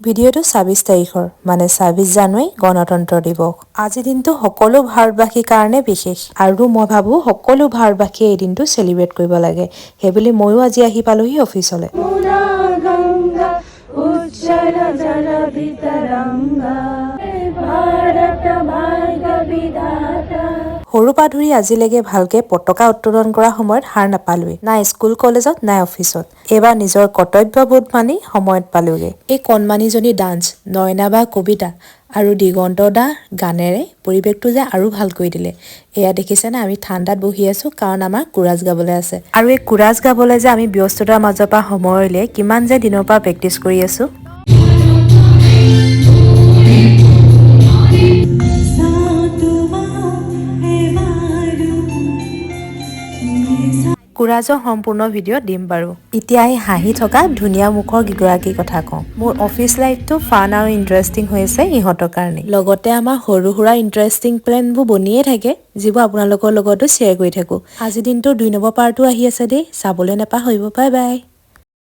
ভিডিঅ'টো ২৬ তাৰিখৰ মানে ২৬ জানুৱাৰী গণতন্ত্ৰ দিৱস। আজি দিনটো সকলো ভাৰতবাসীৰ কাৰণে বিশেষ আৰু মই ভাবোঁ সকলো ভাৰতবাসীয়ে এই দিনটো চেলিব্ৰেট কৰিব লাগে। সেইবুলি ময়ো আজি আহি পালোহি অফিচলৈ। সৰু পৰা ধৰি আজিলৈকে ভালকে পতাকা উত্তোলন কৰা সময়ত হাৰ নাপালোৱেই, নাই স্কুল কলেজত নাই অফিচত। এইবাৰ নিজৰ কৰ্তব্যবোধ মানি সময়ত পালোগে। এই কণমানিজনী ডান্স, নয়না বা কবিতা আৰু দিগন্ত দা গানেৰে পৰিৱেশটো যে আৰু ভাল কৰি দিলে। এয়া দেখিছেনে, আমি ঠাণ্ডাত বহি আছো কাৰণ আমাৰ কোৰাছ গাবলৈ আছে। আৰু এই কোৰাছ গাবলৈ যে আমি ব্যস্ততাৰ মাজৰ পৰা সময় উলিয়াই কিমান যে দিনৰ পৰা প্ৰেক্টিচ কৰি আছো। কোৰাছৰ সম্পূৰ্ণ ভিডিঅ' দিম বাৰু। এতিয়া এই হাঁহি থকা ধুনীয়া মুখৰ কেইগৰাকীৰ কথা কওঁ। মোৰ অফিচ লাইফটো ফান আৰু ইণ্টাৰেষ্টিং হৈ আছে ইহঁতৰ কাৰণে। লগতে আমাৰ সৰু সুৰা ইণ্টাৰেষ্টিং প্লেনবোৰ বনিয়ে থাকে, যিবোৰ আপোনালোকৰ লগতো শ্বেয়াৰ কৰি থাকোঁ। আজি দিনটোৰ ২ নম্বৰ পাৰ্টো আহি আছে দেই, চাবলৈ নাপাহৰিব। Bye bye.